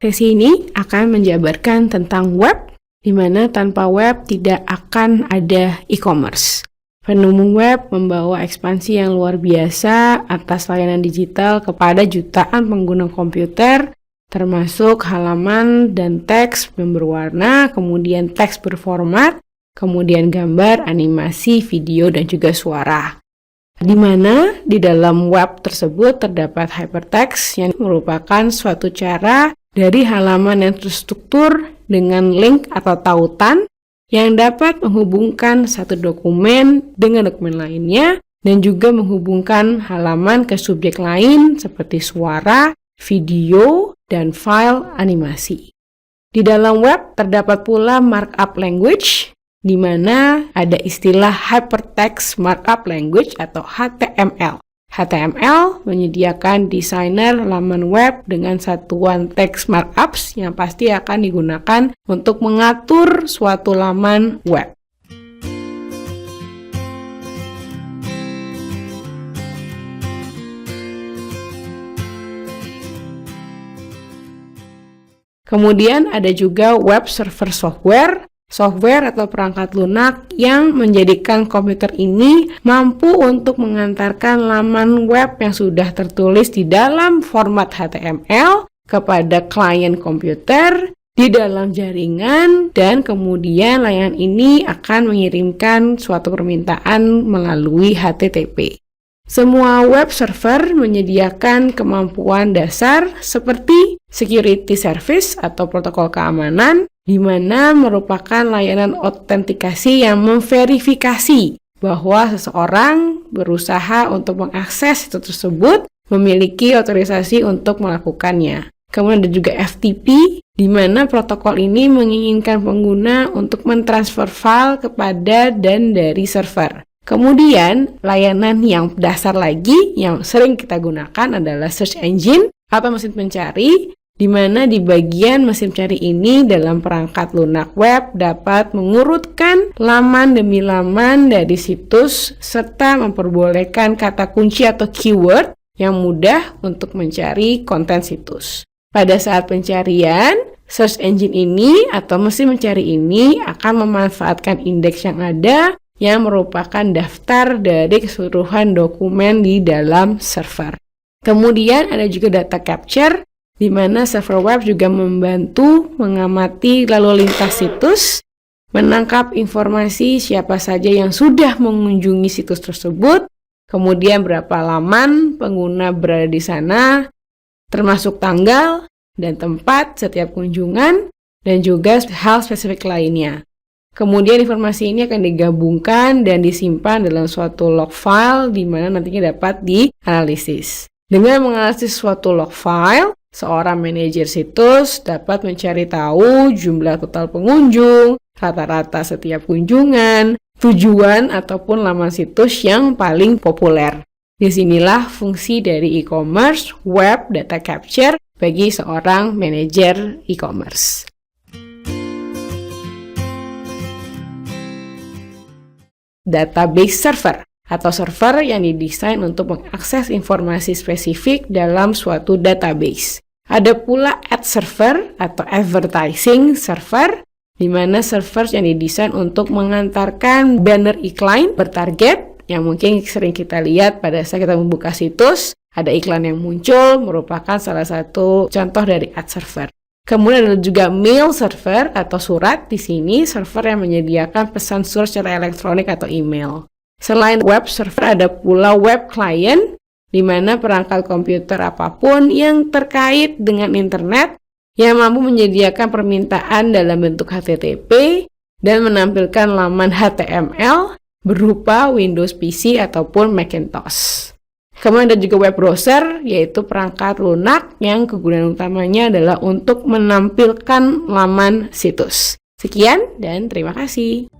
Sesi ini akan menjabarkan tentang web, di mana tanpa web tidak akan ada e-commerce. Fenomena web membawa ekspansi yang luar biasa atas layanan digital kepada jutaan pengguna komputer, termasuk halaman dan teks yang berwarna, kemudian teks berformat, kemudian gambar, animasi, video, dan juga suara. Di mana di dalam web tersebut terdapat hypertext yang merupakan suatu cara dari halaman yang terstruktur dengan link atau tautan yang dapat menghubungkan satu dokumen dengan dokumen lainnya dan juga menghubungkan halaman ke subjek lain seperti suara, video, dan file animasi. Di dalam web terdapat pula markup language, di mana ada istilah Hypertext Markup Language atau HTML. HTML menyediakan desainer laman web dengan satuan teks markups yang pasti akan digunakan untuk mengatur suatu laman web. Kemudian ada juga web server software atau perangkat lunak yang menjadikan komputer ini mampu untuk mengantarkan laman web yang sudah tertulis di dalam format HTML kepada klien komputer di dalam jaringan, dan kemudian layanan ini akan mengirimkan suatu permintaan melalui HTTP. Semua web server menyediakan kemampuan dasar seperti security service atau protokol keamanan, di mana merupakan layanan autentikasi yang memverifikasi bahwa seseorang berusaha untuk mengakses situs tersebut memiliki otorisasi untuk melakukannya. Kemudian ada juga FTP, di mana protokol ini menginginkan pengguna untuk mentransfer file kepada dan dari server. Kemudian, layanan yang dasar lagi yang sering kita gunakan adalah search engine atau mesin pencari, di mana di bagian mesin pencari ini dalam perangkat lunak web dapat mengurutkan laman demi laman dari situs serta memperbolehkan kata kunci atau keyword yang mudah untuk mencari konten situs. Pada saat pencarian, search engine ini atau mesin mencari ini akan memanfaatkan indeks yang ada yang merupakan daftar dari keseluruhan dokumen di dalam server. Kemudian ada juga data capture, di mana server web juga membantu mengamati lalu lintas situs, menangkap informasi siapa saja yang sudah mengunjungi situs tersebut, kemudian berapa laman pengguna berada di sana, termasuk tanggal dan tempat setiap kunjungan, dan juga hal spesifik lainnya. Kemudian informasi ini akan digabungkan dan disimpan dalam suatu log file di mana nantinya dapat dianalisis. Dengan menganalisis suatu log file, seorang manajer situs dapat mencari tahu jumlah total pengunjung, rata-rata setiap kunjungan, tujuan ataupun laman situs yang paling populer. Disinilah fungsi dari e-commerce, web, data capture bagi seorang manajer e-commerce. Database server atau server yang didesain untuk mengakses informasi spesifik dalam suatu database. Ada pula ad server atau advertising server, di mana server yang didesain untuk mengantarkan banner iklan bertarget yang mungkin sering kita lihat pada saat kita membuka situs, ada iklan yang muncul, merupakan salah satu contoh dari ad server. Kemudian ada juga mail server atau surat, di sini server yang menyediakan pesan surat secara elektronik atau email. Selain web server ada pula web client, di mana perangkat komputer apapun yang terkait dengan internet yang mampu menyediakan permintaan dalam bentuk HTTP dan menampilkan laman HTML berupa Windows PC ataupun Macintosh. Kemudian ada juga web browser, yaitu perangkat lunak yang kegunaan utamanya adalah untuk menampilkan laman situs. Sekian dan terima kasih.